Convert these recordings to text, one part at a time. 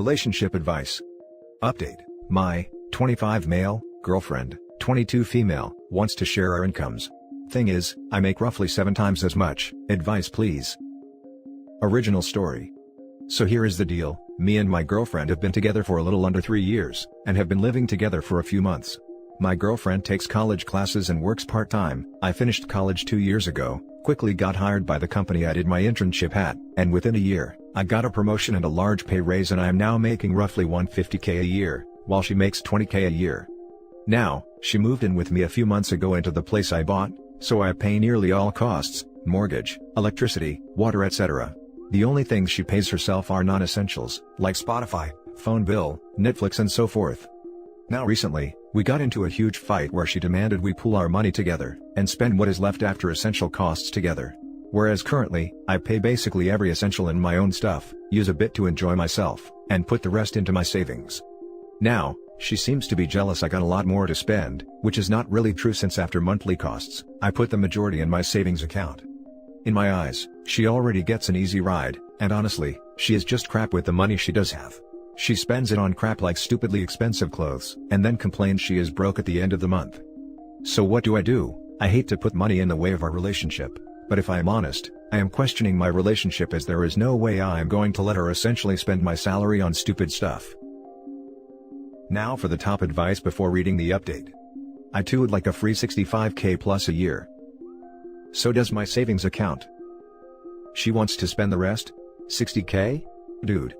Relationship advice. Update. My 25 male girlfriend, 22 female, wants to share our incomes. Thing is, I make roughly 7 times as much. Advice please. Original story. So here is the deal. Me and my girlfriend have been together for a little under 3 years, and have been living together for a few months. My girlfriend takes college classes and works part-time. I finished college 2 years ago, quickly got hired by the company I did my internship at, and within a year, I got a promotion and a large pay raise, and I am now making roughly $150K a year, while she makes $20K a year. Now, she moved in with me a few months ago into the place I bought, so I pay nearly all costs, mortgage, electricity, water, etc. The only things she pays herself are non-essentials, like Spotify, phone bill, Netflix and so forth. Now recently, we got into a huge fight where she demanded we pool our money together, and spend what is left after essential costs together. Whereas currently, I pay basically every essential in my own stuff, use a bit to enjoy myself, and put the rest into my savings. Now, she seems to be jealous I got a lot more to spend, which is not really true since after monthly costs, I put the majority in my savings account. In my eyes, she already gets an easy ride, and honestly, she is just crap with the money she does have. She spends it on crap like stupidly expensive clothes, and then complains she is broke at the end of the month. So what do? I hate to put money in the way of our relationship, but if I am honest, I am questioning my relationship, as there is no way I am going to let her essentially spend my salary on stupid stuff. Now for the top advice before reading the update. I too would like a free 65K plus a year. So does my savings account. She wants to spend the rest? 60K? Dude.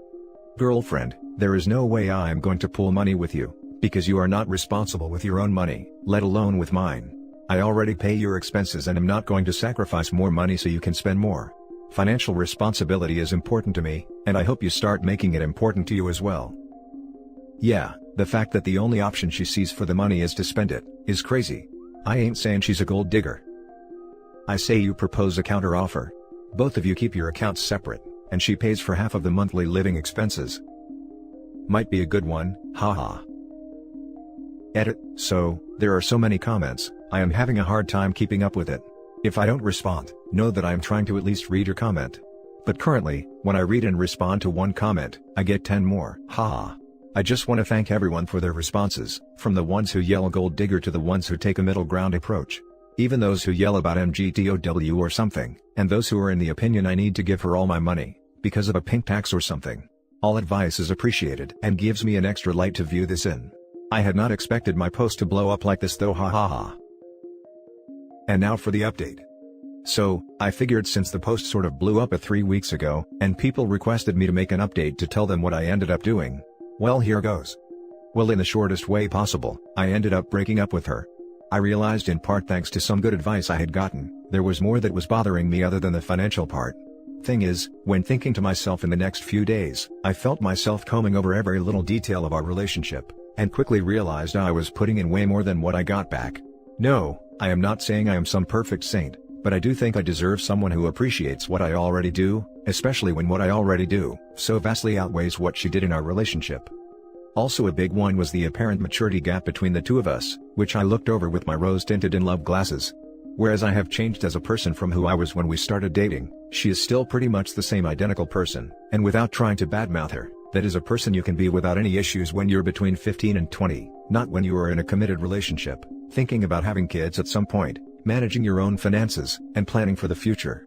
Girlfriend, there is no way I am going to pool money with you, because you are not responsible with your own money, let alone with mine. I already pay your expenses and am not going to sacrifice more money so you can spend more. Financial responsibility is important to me, and I hope you start making it important to you as well. Yeah, the fact that the only option she sees for the money is to spend it, is crazy. I ain't saying she's a gold digger. I say you propose a counter offer. Both of you keep your accounts separate, and she pays for half of the monthly living expenses. Might be a good one, haha. Edit. So, there are so many comments, I am having a hard time keeping up with it. If I don't respond, know that I am trying to at least read your comment. But currently, when I read and respond to one comment, I get 10 more, haha. I just want to thank everyone for their responses, from the ones who yell gold digger to the ones who take a middle ground approach. Even those who yell about MGTOW or something, and those who are in the opinion I need to give her all my money, because of a pink tax or something. All advice is appreciated and gives me an extra light to view this in. I had not expected my post to blow up like this though, hahaha. And now for the update. So, I figured since the post sort of blew up 3 weeks ago, and people requested me to make an update to tell them what I ended up doing. Well, here goes. Well, in the shortest way possible, I ended up breaking up with her. I realized, in part thanks to some good advice I had gotten, there was more that was bothering me other than the financial part. Thing is, when thinking to myself in the next few days, I felt myself combing over every little detail of our relationship, and quickly realized I was putting in way more than what I got back. No, I am not saying I am some perfect saint, but I do think I deserve someone who appreciates what I already do, especially when what I already do so vastly outweighs what she did in our relationship. Also, a big one was the apparent maturity gap between the two of us, which I looked over with my rose-tinted in love glasses. Whereas I have changed as a person from who I was when we started dating, she is still pretty much the same identical person, and without trying to badmouth her, that is a person you can be without any issues when you're between 15 and 20, not when you are in a committed relationship, thinking about having kids at some point, managing your own finances, and planning for the future.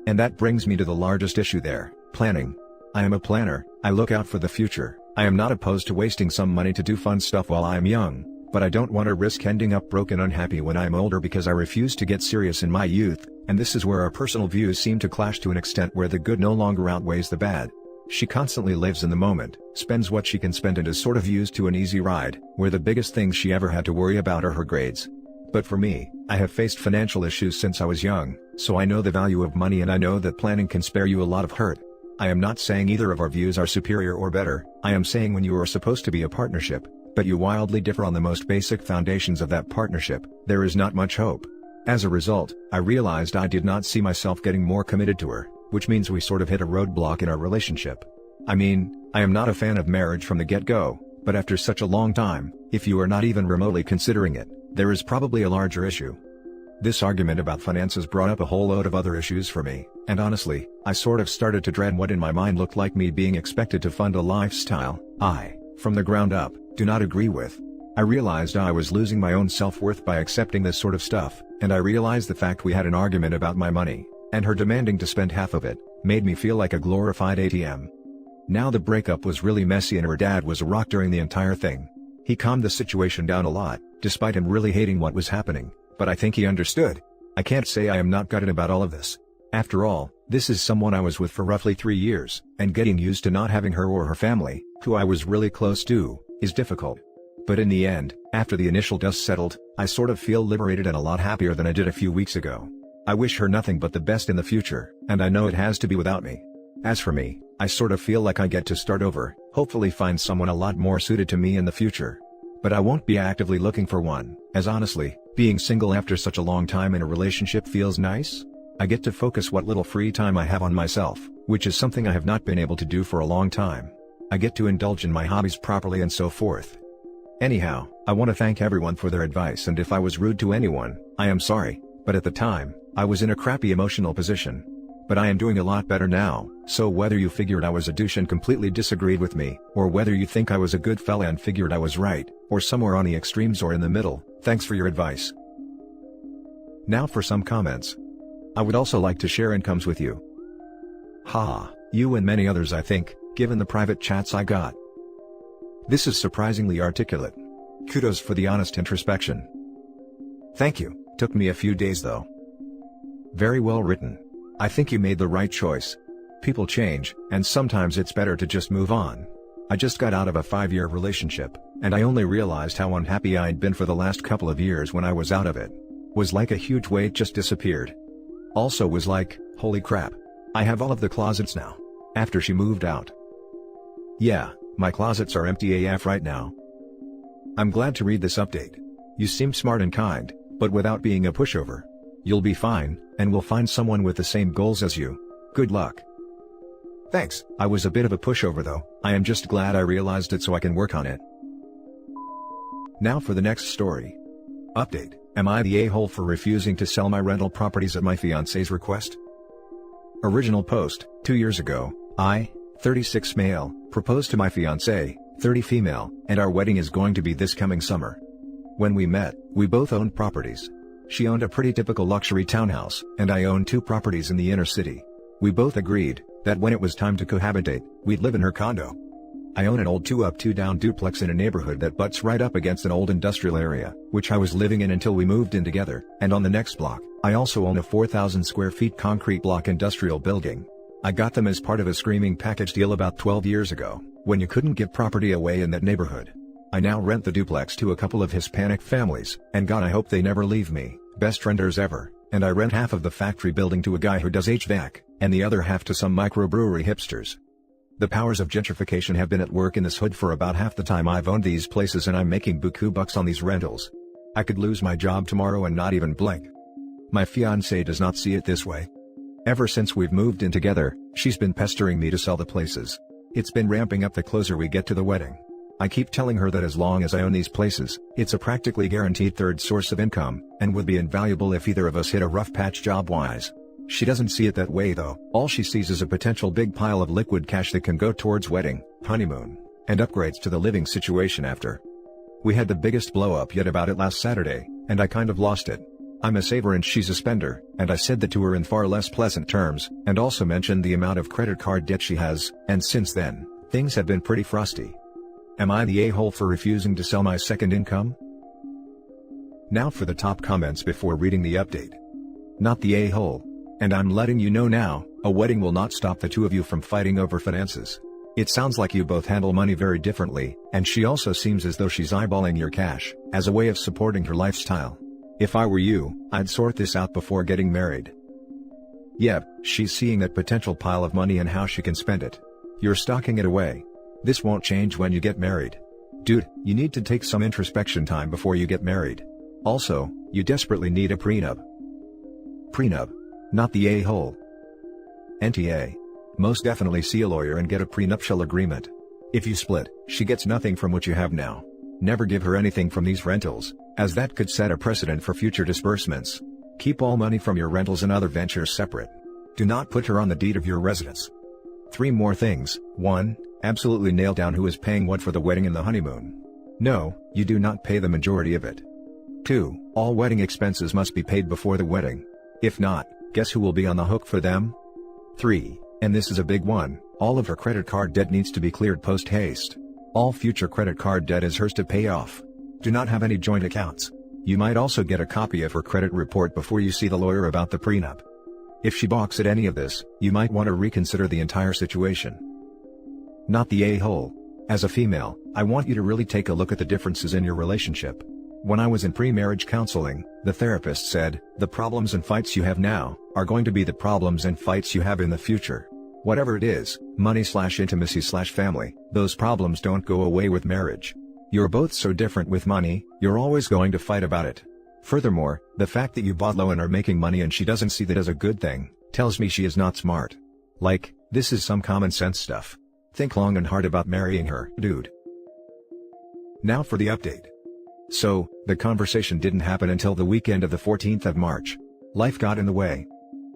And that brings me to the largest issue there, planning. I am a planner, I look out for the future. I am not opposed to wasting some money to do fun stuff while I am young, but I don't want to risk ending up broke and unhappy when I am older because I refused to get serious in my youth, and this is where our personal views seem to clash to an extent where the good no longer outweighs the bad. She constantly lives in the moment, spends what she can spend, and is sort of used to an easy ride, where the biggest things she ever had to worry about are her grades. But for me, I have faced financial issues since I was young, so I know the value of money, and I know that planning can spare you a lot of hurt. I am not saying either of our views are superior or better, I am saying when you are supposed to be a partnership, but you wildly differ on the most basic foundations of that partnership, there is not much hope. As a result, I realized I did not see myself getting more committed to her, which means we sort of hit a roadblock in our relationship. I mean, I am not a fan of marriage from the get-go, but after such a long time, if you are not even remotely considering it, there is probably a larger issue. This argument about finances brought up a whole load of other issues for me, and honestly, I sort of started to dread what in my mind looked like me being expected to fund a lifestyle I, from the ground up, do not agree with. I realized I was losing my own self-worth by accepting this sort of stuff, and I realized the fact we had an argument about my money, and her demanding to spend half of it, made me feel like a glorified ATM. Now the breakup was really messy and her dad was a rock during the entire thing. He calmed the situation down a lot, despite him really hating what was happening, but I think he understood. I can't say I am not gutted about all of this. After all, this is someone I was with for roughly 3 years, and getting used to not having her or her family, who I was really close to, is difficult. But in the end, after the initial dust settled, I sort of feel liberated and a lot happier than I did a few weeks ago. I wish her nothing but the best in the future, and I know it has to be without me. As for me, I sort of feel like I get to start over, hopefully find someone a lot more suited to me in the future. But I won't be actively looking for one, as honestly, being single after such a long time in a relationship feels nice. I get to focus what little free time I have on myself, which is something I have not been able to do for a long time. I get to indulge in my hobbies properly and so forth. Anyhow, I want to thank everyone for their advice, and if I was rude to anyone, I am sorry, but at the time, I was in a crappy emotional position. But I am doing a lot better now, so whether you figured I was a douche and completely disagreed with me, or whether you think I was a good fella and figured I was right, or somewhere on the extremes or in the middle, thanks for your advice. Now for some comments. I would also like to share incomes with you. Haha, you and many others I think, given the private chats I got. This is surprisingly articulate. Kudos for the honest introspection. Thank you, took me a few days though. Very well written. I think you made the right choice. People change, and sometimes it's better to just move on. I just got out of a 5-year relationship, and I only realized how unhappy I'd been for the last couple of years when I was out of it. Was like a huge weight just disappeared. Also was like, holy crap. I have all of the closets now. After she moved out. Yeah, my closets are empty AF right now. I'm glad to read this update. You seem smart and kind, but without being a pushover. You'll be fine, and we'll find someone with the same goals as you. Good luck. Thanks. I was a bit of a pushover though. I am just glad I realized it so I can work on it. Now for the next story. Update. Am I the a-hole for refusing to sell my rental properties at my fiance's request? Original post. 2 years ago, I, 36 male, proposed to my fiancée, 30 female, and our wedding is going to be this coming summer. When we met, we both owned properties. She owned a pretty typical luxury townhouse, and I owned 2 properties in the inner city. We both agreed that when it was time to cohabitate, we'd live in her condo. I own an old 2-up 2-down duplex in a neighborhood that butts right up against an old industrial area, which I was living in until we moved in together, and on the next block, I also own a 4,000 square feet concrete block industrial building. I got them as part of a screaming package deal about 12 years ago, when you couldn't give property away in that neighborhood. I now rent the duplex to a couple of Hispanic families, and God I hope they never leave me, best renters ever, and I rent half of the factory building to a guy who does HVAC, and the other half to some microbrewery hipsters. The powers of gentrification have been at work in this hood for about half the time I've owned these places, and I'm making buku bucks on these rentals. I could lose my job tomorrow and not even blink. My fiancée does not see it this way. Ever since we've moved in together, she's been pestering me to sell the places. It's been ramping up the closer we get to the wedding. I keep telling her that as long as I own these places, it's a practically guaranteed third source of income, and would be invaluable if either of us hit a rough patch job-wise. She doesn't see it that way though. All she sees is a potential big pile of liquid cash that can go towards wedding, honeymoon, and upgrades to the living situation after. We had the biggest blow-up yet about it last Saturday, and I kind of lost it. I'm a saver and she's a spender, and I said that to her in far less pleasant terms, and also mentioned the amount of credit card debt she has, and since then, things have been pretty frosty. Am I the a-hole for refusing to sell my second income? Now for the top comments before reading the update. Not the a-hole. And I'm letting you know now, a wedding will not stop the two of you from fighting over finances. It sounds like you both handle money very differently, and she also seems as though she's eyeballing your cash, as a way of supporting her lifestyle. If I were you, I'd sort this out before getting married. Yep, she's seeing that potential pile of money and how she can spend it. You're stocking it away. This won't change when you get married. Dude, you need to take some introspection time before you get married. Also, you desperately need a prenup. Prenup. Not the a-hole. NTA. Most definitely see a lawyer and get a prenuptial agreement. If you split, she gets nothing from what you have now. Never give her anything from these rentals, as that could set a precedent for future disbursements. Keep all money from your rentals and other ventures separate. Do not put her on the deed of your residence. 3 more things. 1. Absolutely nail down who is paying what for the wedding and the honeymoon. No, you do not pay the majority of it. 2. All wedding expenses must be paid before the wedding. If not, guess who will be on the hook for them? 3. And this is a big one, all of her credit card debt needs to be cleared post-haste. All future credit card debt is hers to pay off. Do not have any joint accounts. You might also get a copy of her credit report before you see the lawyer about the prenup. If she balks at any of this, you might want to reconsider the entire situation. Not the a-hole. As a female, I want you to really take a look at the differences in your relationship. When I was in pre-marriage counseling, the therapist said, the problems and fights you have now, are going to be the problems and fights you have in the future. Whatever it is, money/intimacy/family, those problems don't go away with marriage. You're both so different with money, you're always going to fight about it. Furthermore, the fact that you bought low and are making money and she doesn't see that as a good thing, tells me she is not smart. Like, this is some common sense stuff. Think long and hard about marrying her, dude. Now for the update. So, the conversation didn't happen until the weekend of the 14th of March. Life got in the way.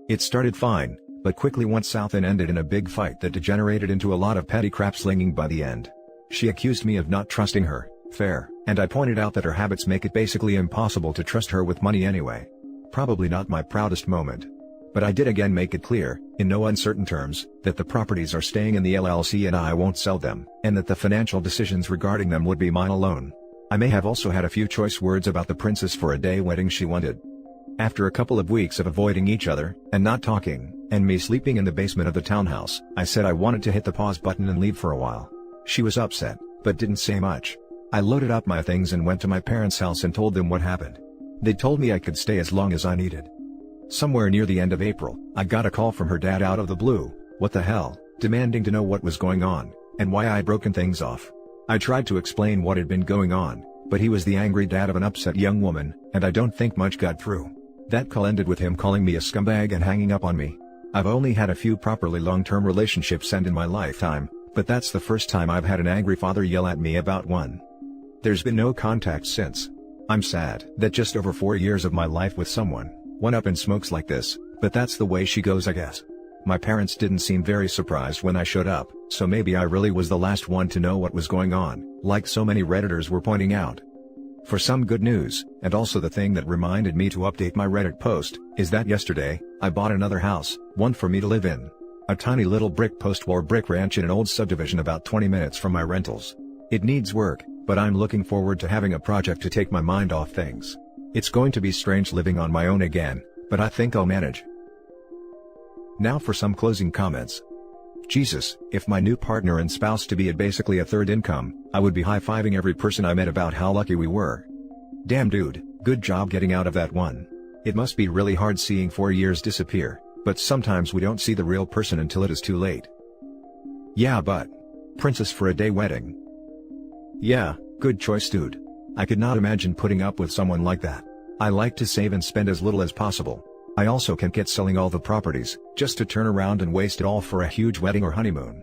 It started fine, but quickly went south and ended in a big fight that degenerated into a lot of petty crap slinging by the end. She accused me of not trusting her, fair, and I pointed out that her habits make it basically impossible to trust her with money anyway. Probably not my proudest moment. But I did again make it clear, in no uncertain terms, that the properties are staying in the LLC and I won't sell them, and that the financial decisions regarding them would be mine alone. I may have also had a few choice words about the princess for a day wedding she wanted. After a couple of weeks of avoiding each other, and not talking, and me sleeping in the basement of the townhouse, I said I wanted to hit the pause button and leave for a while. She was upset, but didn't say much. I loaded up my things and went to my parents' house and told them what happened. They told me I could stay as long as I needed. Somewhere near the end of April, I got a call from her dad out of the blue, what the hell, demanding to know what was going on, and why I'd broken things off. I tried to explain what had been going on, but he was the angry dad of an upset young woman, and I don't think much got through. That call ended with him calling me a scumbag and hanging up on me. I've only had a few properly long-term relationships end in my lifetime, but that's the first time I've had an angry father yell at me about one. There's been no contact since. I'm sad that just over 4 years of my life with someone went up in smokes like this, but that's the way she goes, I guess. My parents didn't seem very surprised when I showed up, so maybe I really was the last one to know what was going on, like so many Redditors were pointing out. For some good news, and also the thing that reminded me to update my Reddit post, is that yesterday, I bought another house, one for me to live in. A tiny little brick post-war brick ranch in an old subdivision about 20 minutes from my rentals. It needs work, but I'm looking forward to having a project to take my mind off things. It's going to be strange living on my own again, but I think I'll manage. Now for some closing comments. Jesus, if my new partner and spouse-to-be had basically a third income, I would be high-fiving every person I met about how lucky we were. Damn dude, good job getting out of that one. It must be really hard seeing 4 years disappear, but sometimes we don't see the real person until it is too late. Yeah, but princess for a day wedding. Yeah, good choice dude. I could not imagine putting up with someone like that. I like to save and spend as little as possible. I also can't get selling all the properties, just to turn around and waste it all for a huge wedding or honeymoon.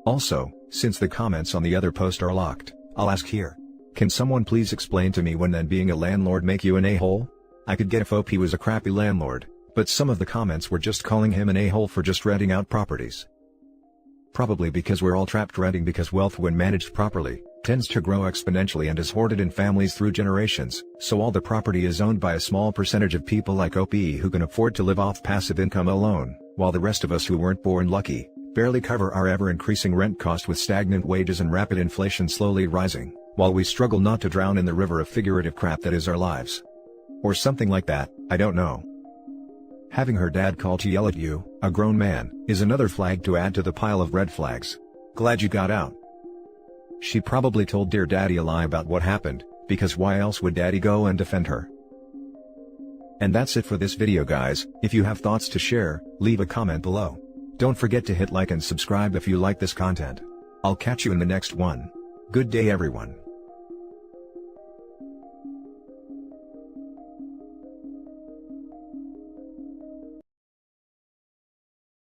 Also, since the comments on the other post are locked, I'll ask here. Can someone please explain to me when then being a landlord make you an a-hole? I could get if OP was a crappy landlord, but some of the comments were just calling him an a-hole for just renting out properties. Probably because we're all trapped renting because wealth when managed properly, tends to grow exponentially and is hoarded in families through generations, so all the property is owned by a small percentage of people like OP who can afford to live off passive income alone, while the rest of us who weren't born lucky, barely cover our ever-increasing rent cost with stagnant wages and rapid inflation slowly rising, while we struggle not to drown in the river of figurative crap that is our lives. Or something like that, I don't know. Having her dad call to yell at you, a grown man, is another flag to add to the pile of red flags. Glad you got out. She probably told dear daddy a lie about what happened, because why else would daddy go and defend her? And that's it for this video guys. If you have thoughts to share, leave a comment below. Don't forget to hit like and subscribe if you like this content. I'll catch you in the next one. Good day everyone.